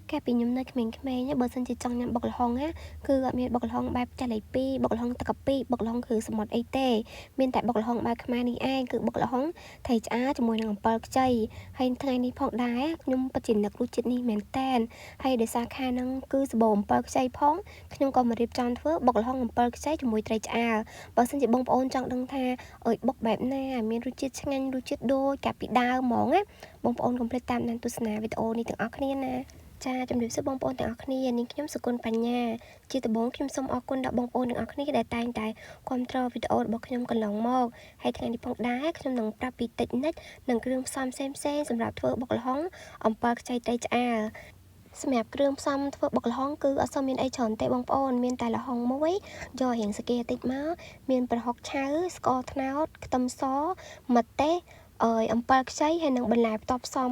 Cái bị nhúng nơi mình nhé bờ sân chỉ trong nhắm bọc hong á cứ gọi miền bọc hong bài trả lời pi bọc hong tạc pi bọc hongคือสมดไอเต้miền tại bọc hong bài khmerนี่aiคือbọc hong thầyจ้าจมวยนังปลใจให้ทางนี้พอกได้ยุ่มประจินนักรู้จิตนี่เหม็นแตนให้เดซ่าค่านังคือสบ่มปลใจพ้องยุ่มก็มาเรียบจอนเพื่อบกหองปลใจจมวยไตรจ้าบอสนจิบงปอนจังดังท่าบกแบบหน้ามีรู้จิตช่างรู้จิตโดยกับปีดาวหมองáบงปอนคอมเพลตตามนันตุสนาวิดีโอนี้ถึงออกนี่นะจ้าจำเป็นซื้อบงปอนถึงออกนี่นี่ខ្ញុំសកុនបញ្ញាជាដំបូងខ្ញុំសូមអរគុណដល់បងប្អូនទាំងអស់គ្នាដែលតែងតែគាំទ្រវីដេអូរបស់ខ្ញុំកន្លងមកហើយថ្ងៃនេះផងដែរខ្ញុំនឹងប្រាប់ពីតិចនិចនិងគ្រឿងផ្សំផ្សេងៗសម្រាប់ធ្វើបុកល្ហុងអំពិលខ្ចីត្រីឆ្អាលសម្រាប់គ្រឿងផ្សំធ្វើបុកល្ហុងគឺអត់សូវមានអីច្រើនទេបងប្អូនមានតែល្ហុងមួយយករៀងសាគេតិចមកមានប្រហុកឆៅស្ករត្នោតខ្ទឹមសម្ទេសអំពិលខ្ចីហើយនឹងបន្លែផ្ទាប់ផ្សំ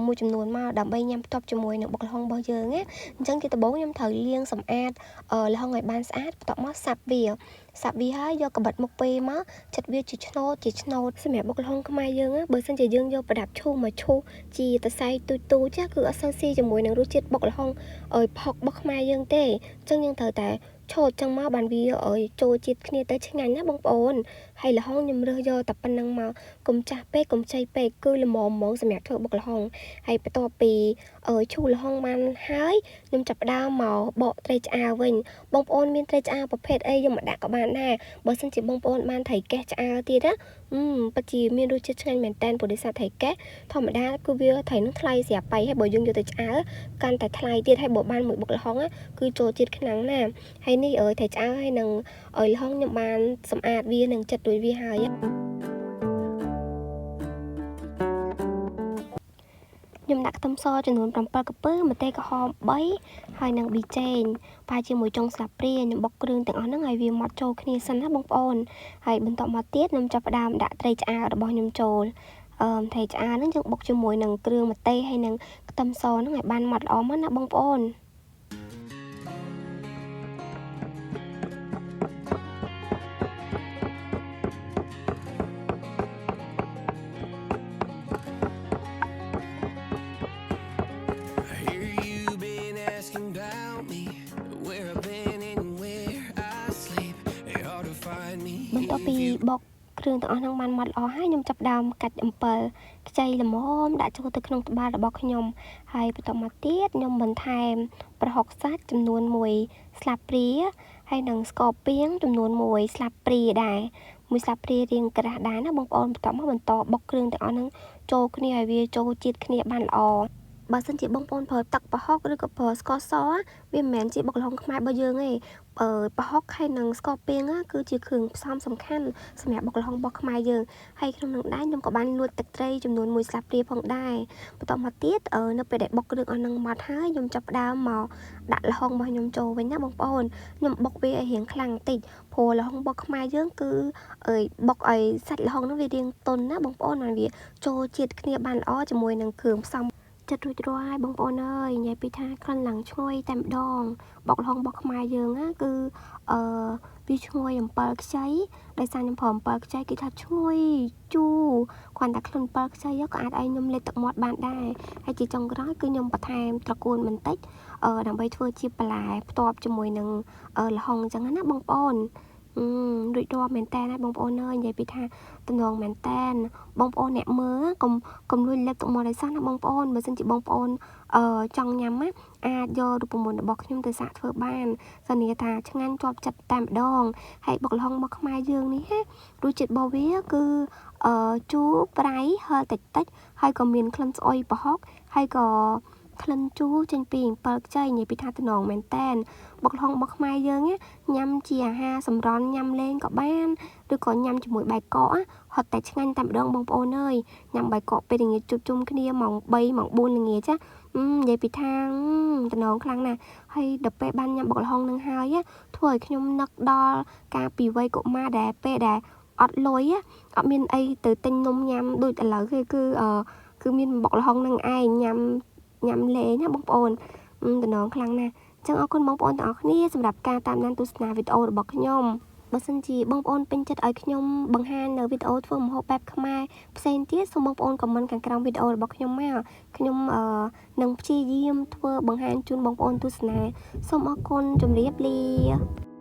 មួយចំនួនមកដើម្បីញ៉ាំផ្ទាប់ជាមួយនឹងបុកល្ហុងរបស់យើងណាអញ្ចឹងជាដំបូងខ្ញុំត្រូវលាងសម្អាតល្ហុងឲ្យបានស្អាតបន្ទាប់មកសាប់វាហើយយកកបិតមុខពេលមកចិតវាជាឆ្នោតសម្រាប់បុកល្ហុងខ្មែរយើងបើសិនជាយើងយកប្រដាប់ឈូសមកឈូសជាតសៃទូចចាគឺអត់សូវស៊ីជាមួយនឹងរសជាតិបុកល្ហុងផុករបស់ខ្មែរយើងទេអញ្ចឹងយើងត្រូវតែឈោតចឹងមកបានវាចូលជាតិគ្នាទៅឆ្ងាញ់ណាបងប្អូនហើយល្ហុងខ្ញុំរើសយកតែប៉ុណ្្នឹងមកកុំចាស់ពេកកុំចៃពេកគឺល្មមហ្មងសម្រាប់ធ្វើបុកល្ហុងហើយបន្ទាប់ពីឈូសល្ហុងបានហើយខ្ញុំចាប់ផ្ដើមមកបកត្រីឆ្អើរវិញបងប្អូនមានត្រីឆ្អើរប្រភេទអីយកមកដាក់ក៏បានដែរបើសិនជាបងប្អូនបានត្រីកេះឆ្អើរទៀតណាពិតជាមានរសជាតិឆ្ងាញ់មែនតើព្រោះដោយសារត្រីកេះធម្មតាគឺវាត្រីនឹងថ្លៃស្រាប់ហើយបើយើងយកទៅឆ្អើរកាន់តែថ្លៃទៀតហើយបើបានមួយបុកល្ហុងគឺចូលជាតិខ្លាំងណាស់ហើយនេះត្រីឆ្អើរហើយនឹងល្ហុងខ្ញុំបានសម្អាតវានឹងចិត្តរួចវាហើយខ្ញុំដាក់ខ្ទឹមសចំនួន7កំពឹសម្ទេសក្រហម3ហើយនឹងប៊ីចេងប៉ាជាមួយចុងស្លាបព្រាខ្ញុំបុកគ្រឿងទាំងអស់ហ្នឹងឲ្យវាម៉ត់ចូលគ្នាសិនណាបងប្អូនហើយបន្តមកទៀតខ្ញុំចាប់ផ្ដើមដាក់ត្រីឆ្អើររបស់ខ្ញុំចូលត្រីឆ្អើរហ្នឹងយើងបុកជាមួយនឹងគ្រឿងម្ទេសហើយនឹងខ្ទឹមសហ្នឹងឲ្យបានម៉ត់ល្អមកណាបងប្អូនបន្ទាប់ពីបុកគ្រឿងទាំងអស់ហ្នឹងបានម៉ត់ល្អហើយខ្ញុំចាប់ដើមកាច់អំពិលខ្ចីល្មមដាក់ចូលទៅក្នុងត្បាល់របស់ខ្ញុំហើយបន្តមកទៀតខ្ញុំបន្ថែមប្រហុកសាច់ចំនួន1ស្លាបព្រាហើយនឹងស្ករពាងចំនួន1ស្លាបព្រាដែរ1ស្លាបព្រារាងក្រាស់ដែរណាបងប្អូនបន្តមកបន្តបុកគ្រឿងទាំងអស់ហ្នឹងចូលគ្នាឲ្យវាចូលជាតិគ្នាបានល្អបើសិនជាបងប្អូនប្រើទឹកប្រហុកឬក៏ប្រើស្ករសវាមិនមែនជាបុកល្ហុងខ្មែររបស់យើងទេប្រហុកហើយនឹងស្ករពាងគឺជាគ្រឿងផ្សំសំខាន់សម្រាប់បុកល្ហុងរបស់ខ្មែរយើងហើយក្នុងនោះដែរខ្ញុំក៏បានលួចទឹកត្រីចំនួន1ស្លាបព្រាផងដែរបន្តមកទៀតនៅពេលដែលបុកគ្រឿងអស់ហ្នឹងម៉ត់ហើយខ្ញុំចាប់ផ្ដើមមកដាក់ល្ហុងរបស់ខ្ញុំចូលវិញណាបងប្អូនខ្ញុំបុកវាឲ្យរាងខ្លាំងបន្តិចព្រោះល្ហុងរបស់ខ្មែរយើងគឺបុកឲ្យសាច់ល្ហុងហ្នឹងវារាងទន់ណាបងប្អូនបានវាចូលជាតិគ្នាបានល្អជាមួយនឹងគ្រឿងផ្សំចិត្តរួចរាល់ហើយបងប្អូនអើយនិយាយពីថាក្លិនឡើងឈ្ងុយតែម្ដងបុកល្ហុងរបស់ខ្មែរយើងគឺវាឈ្ងុយអំពិលខ្ចីដោយសារខ្ញុំប្រើអំពិលខ្ចីគេថាឈ្ងុយជូរគ្រាន់តែក្លិនអំពិលខ្ចីក៏អាចឲ្យខ្ញុំលេបទឹកមាត់បានដែរហើយជាចុងក្រោយគឺខ្ញុំបន្ថែមត្រកួនបន្តិចដើម្បីធ្វើជាបន្លែផ្ទាប់ជាមួយនឹងល្ហុងអញ្ចឹងណាបងប្អូនរួចរាល់មែនតើណាបងប្អូនអើយនិយាយពីថាតំណងមែនតើបងប្អូនអ្នកមើលកុំលួចលេបទឹកមាត់ឲ្យសោះណាបងប្អូនបើសិនជាបងប្អូនចង់ញ៉ាំអាចយករូបមន្តរបស់ខ្ញុំទៅសាកធ្វើបានសន្យាថាឆ្ងាញ់ជាប់ចិត្តតែម្ដងហើយបុកល្ហុងរបស់ខ្មែរយើងនេះរសជាតិរបស់វាគឺជូរប្រៃហឹរតិចហើយក៏មានក្លិនស្អុយប្រហុកហើយក៏ក្លិនជូរចេញពីអំពិលខ្ចីនិយាយពីថាតំណងមែនតើបុកល្ហុងរបស់ខ្មែរយើងញ៉ាំជាអាហារសម្រន់ញ៉ាំលេងក៏បានឬក៏ញ៉ាំជាមួយបាយកកហត់តែឆ្ងាញ់តែម្ដងបងប្អូនអើយញ៉ាំបាយកកពេលល្ងាចជួបជុំគ្នាម៉ោង3ម៉ោង4ល្ងាចនិយាយពីថាតំណងខ្លាំងណាស់ហើយដល់ពេលបានញ៉ាំបុកល្ហុងនឹងហើយធ្វើឲ្យខ្ញុំនឹកដល់កាលពីវ័យកុមារដែលពេលដែលអត់លុយអត់មានអីទៅទិញនំញ៉ាំដូចឥឡូវគឺមានបុកល្ហុងនឹងឯងញ៉ាំលេងណាបងប្អូនតំណងខ្លាំងណាស់ចឹងអរគុណបងប្អូនទាំងអស់គ្នាសម្រាប់ការតាមដានទស្សនាវីដេអូរបស់ខ្ញុំ បើសិនជាបងប្អូនពេញចិត្តឲ្យខ្ញុំបង្ហាញនៅវីដេអូធ្វើម្ហូបបែបខ្មែរផ្សេងទៀតសូមបងប្អូនខមមិនខាងក្រោមវីដេអូរបស់ខ្ញុំមកខ្ញុំនឹងព្យាយាមធ្វើបង្ហាញជូនបងប្អូនទស្សនាសូមអរគុណជម្រាបលា